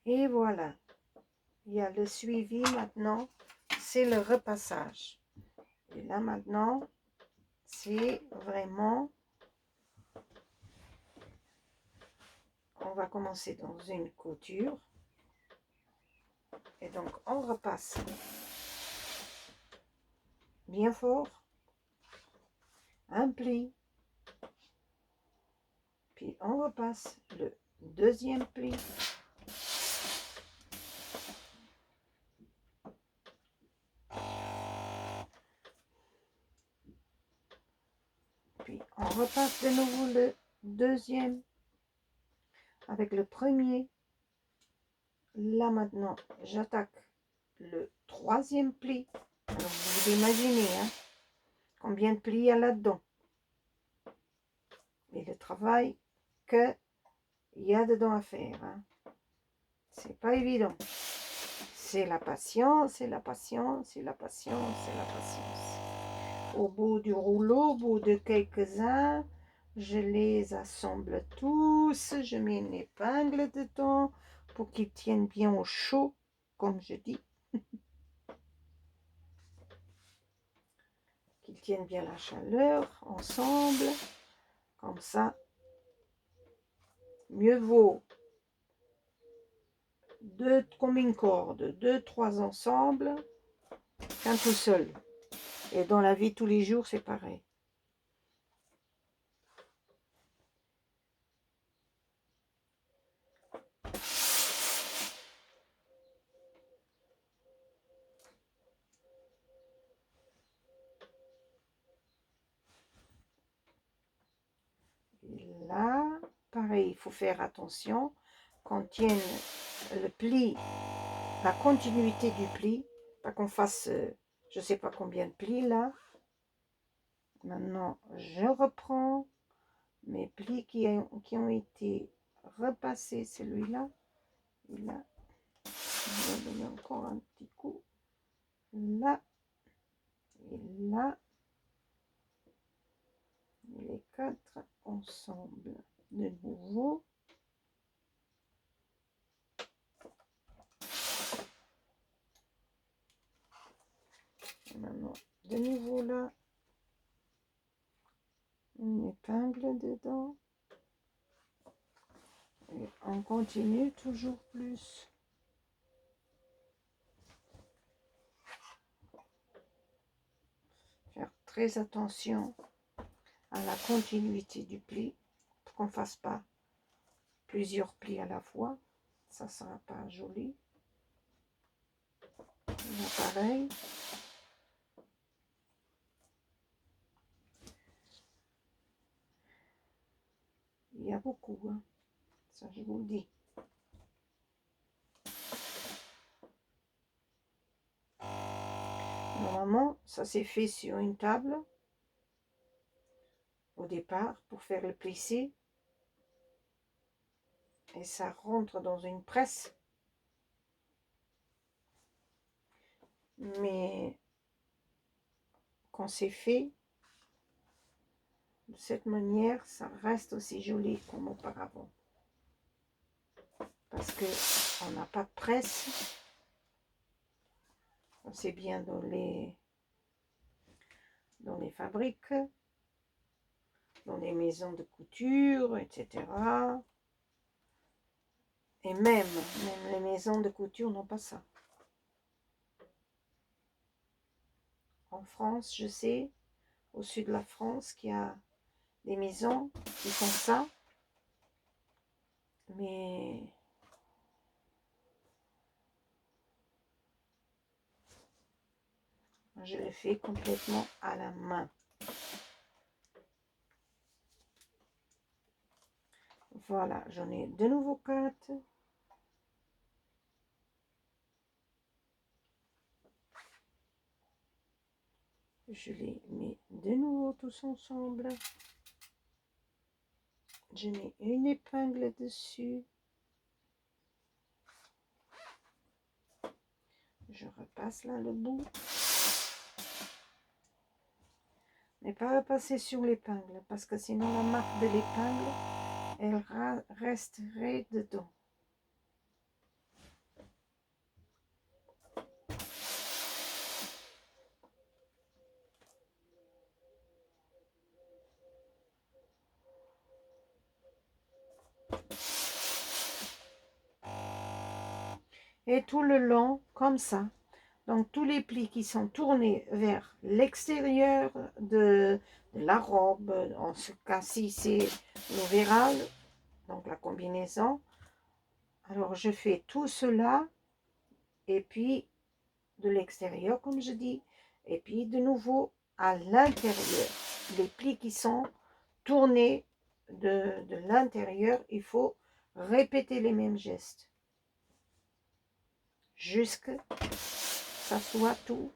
Et voilà, il y a le suivi maintenant, c'est le repassage. Et là maintenant, c'est vraiment, on va commencer dans une couture. Et donc on repasse bien fort, un pli, puis on repasse le deuxième pli. Puis on repasse de nouveau le deuxième avec le premier. Là maintenant, j'attaque le troisième pli. Alors vous imaginez hein, combien de plis il y a là-dedans. Et le travail qu'il y a dedans à faire. Hein. C'est pas évident. C'est la patience, c'est la patience, c'est la patience, c'est la patience. Au bout du rouleau, au bout de quelques-uns, je les assemble tous. Je mets une épingle dedans pour qu'ils tiennent bien au chaud, comme je dis. Qu'ils tiennent bien la chaleur ensemble. Comme ça, mieux vaut deux comme une corde, deux, trois ensemble qu'un tout seul. Et dans la vie tous les jours, c'est pareil. Et là, pareil, il faut faire attention qu'on tienne le pli, la continuité du pli, pas qu'on fasse, je ne sais pas combien de plis là. Maintenant, je reprends mes plis qui ont été repassés, celui-là. Et là, je vais donner encore un petit coup. Là, et là, et les quatre ensemble de nouveau. Et maintenant, de nouveau là, une épingle dedans. Et on continue toujours plus. Faire très attention à la continuité du pli pour qu'on ne fasse pas plusieurs plis à la fois. Ça ne sera pas joli. Là, pareil. Il y a beaucoup, hein. Ça je vous le dis. Normalement, ça s'est fait sur une table au départ pour faire le plissé. Et ça rentre dans une presse. Mais quand c'est fait de cette manière, ça reste aussi joli comme auparavant. Parce que on n'a pas de presse. C'est bien dans les fabriques, dans les maisons de couture, etc. Et même les maisons de couture n'ont pas ça. En France, je sais, au sud de la France, qu'il y a des maisons qui font ça. Mais je le fais complètement à la main. Voilà, j'en ai de nouveau 4. Je les mets de nouveau tous ensemble. Je mets une épingle dessus. Je repasse là le bout. Mais pas repasser sur l'épingle, parce que sinon la marque de l'épingle, elle resterait dedans. et tout le long comme ça. Donc tous les plis qui sont tournés vers l'extérieur de la robe, en ce cas-ci c'est l'overall, donc la combinaison. Alors je fais tout cela et puis de l'extérieur comme je dis, et puis de nouveau à l'intérieur. Les plis qui sont tournés de l'intérieur, il faut répéter les mêmes gestes jusqu'à ce que ça soit tout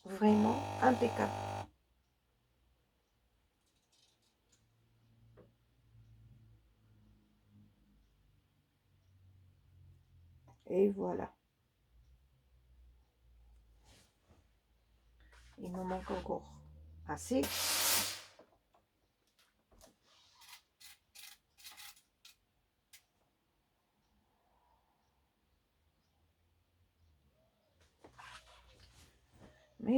vraiment impeccable. Et voilà. Il me manque encore assez. Mais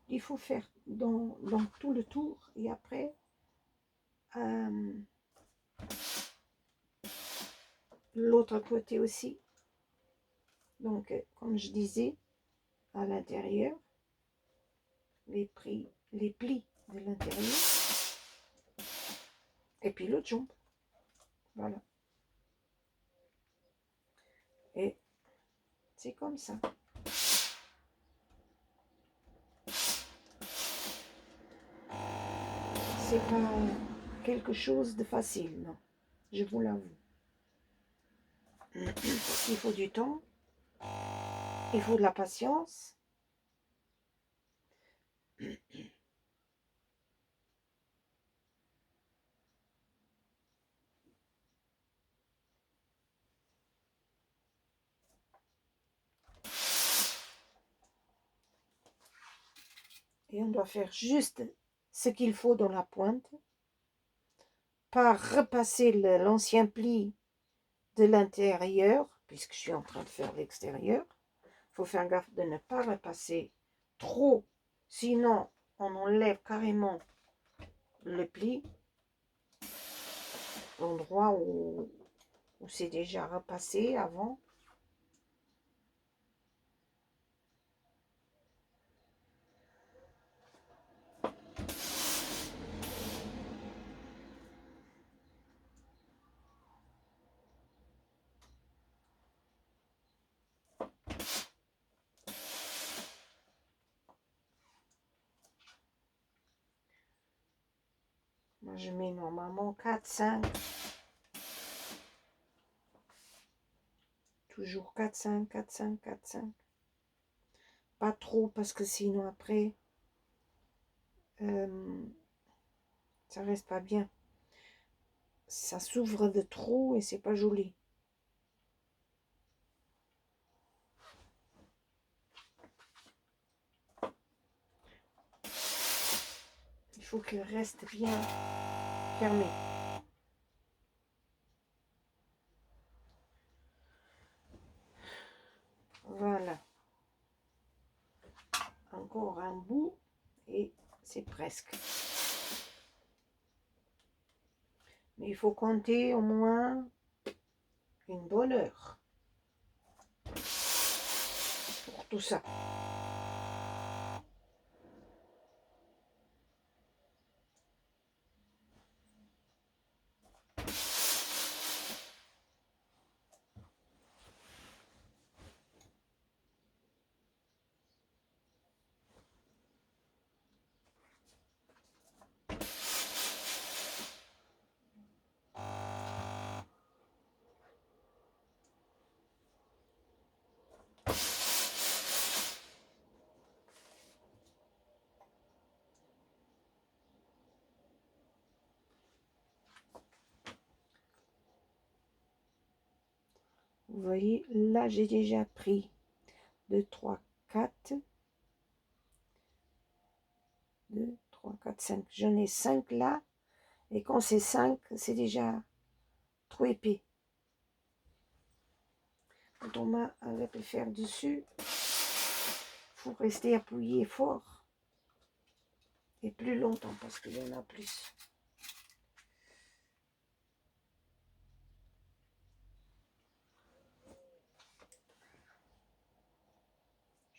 il faut faire dans tout le tour et après l'autre côté aussi. Donc, comme je disais, à l'intérieur, les plis de l'intérieur et puis l'autre jambe. Voilà. Et c'est comme ça. C'est pas quelque chose de facile, non. Je vous l'avoue. Il faut du temps, il faut de la patience. Et on doit faire juste ce qu'il faut dans la pointe, pas repasser l'ancien pli de l'intérieur, puisque je suis en train de faire l'extérieur. Il faut faire gaffe de ne pas repasser trop, sinon on enlève carrément le pli, l'endroit où c'est déjà repassé avant. Moi je mets normalement 4-5. Toujours 4-5, 4-5, 4-5. Pas trop parce que sinon après, ça reste pas bien. Ça s'ouvre de trop et c'est pas joli. Il faut qu'il reste bien fermé. Voilà. Encore un bout et c'est presque. Mais il faut compter au moins une bonne heure pour tout ça. Vous voyez, là j'ai déjà pris 2, 3, 4. 2, 3, 4, 5. J'en ai 5 là. Et quand c'est 5, c'est déjà trop épais. Quand on met avec le fer dessus, il faut rester appuyé fort. Et plus longtemps parce qu'il y en a plus.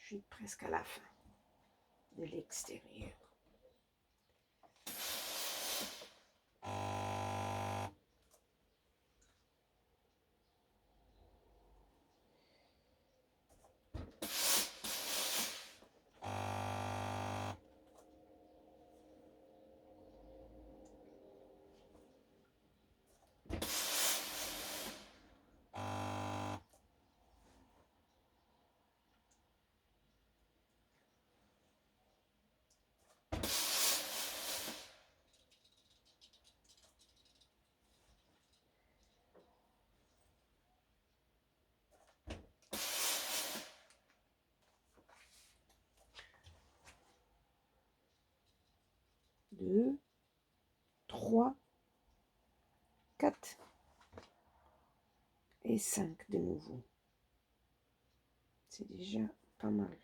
suis presque à la fin de l'extérieur. Deux, 3, 4 et 5 de nouveau. C'est déjà pas mal.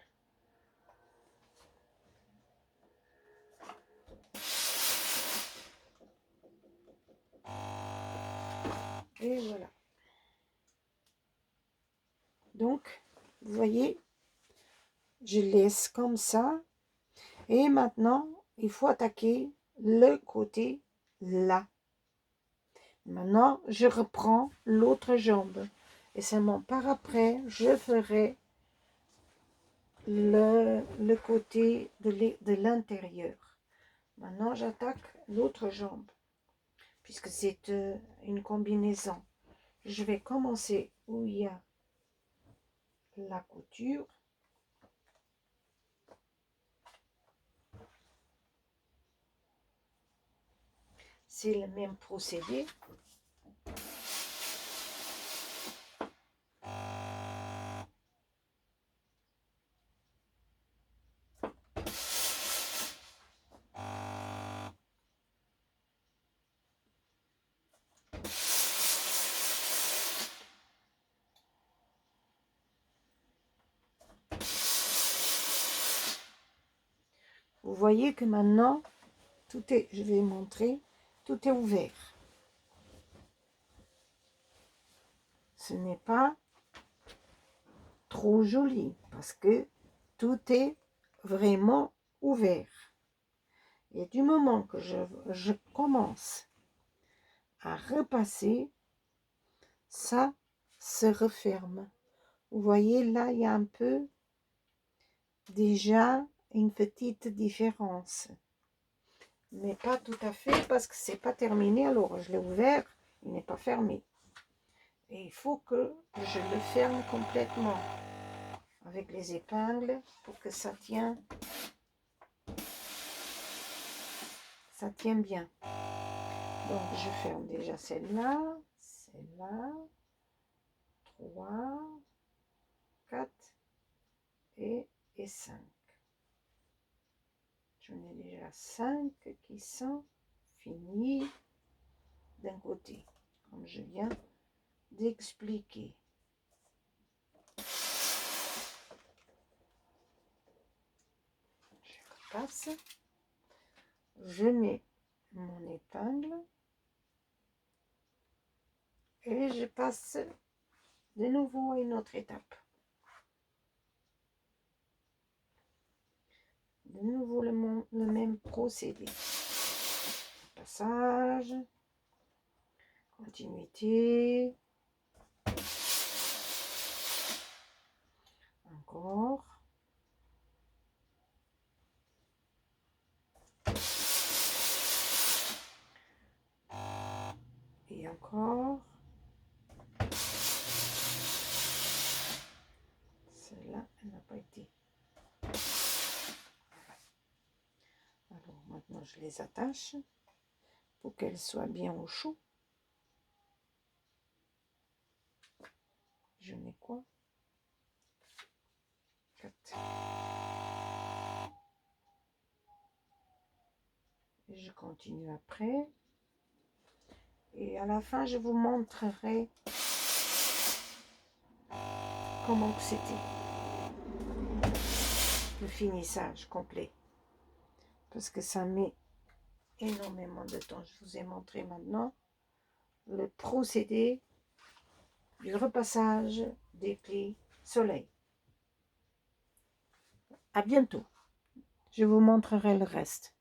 Et voilà. Donc, vous voyez, je laisse comme ça. Et maintenant, il faut attaquer le côté là. Maintenant, je reprends l'autre jambe. Et seulement par après, je ferai le côté de l'intérieur. Maintenant, j'attaque l'autre jambe, puisque c'est une combinaison. Je vais commencer où il y a la couture. C'est le même procédé. Vous voyez que maintenant, tout est, je vais montrer, tout est ouvert. Ce n'est pas trop joli parce que tout est vraiment ouvert. Et du moment que je commence à repasser, ça se referme. Vous voyez, là, il y a un peu déjà une petite différence. Mais pas tout à fait parce que c'est pas terminé. Alors, je l'ai ouvert, il n'est pas fermé. Et il faut que je le ferme complètement avec les épingles pour que ça tienne bien. Donc, je ferme déjà celle-là, 3, 4 et 5. J'en ai déjà 5 qui sont finis d'un côté, comme je viens d'expliquer. Je repasse, je mets mon épingle et je passe de nouveau à une autre étape. De nouveau le même procédé. Passage, continuité, encore, et encore. Celle-là, elle n'a pas été. Alors maintenant, je les attache pour qu'elles soient bien au chaud. Je mets quoi? 4. Et je continue après. Et à la fin, je vous montrerai comment c'était le finissage complet. Parce que ça met énormément de temps. Je vous ai montré maintenant le procédé du repassage des plis soleil. À bientôt. Je vous montrerai le reste.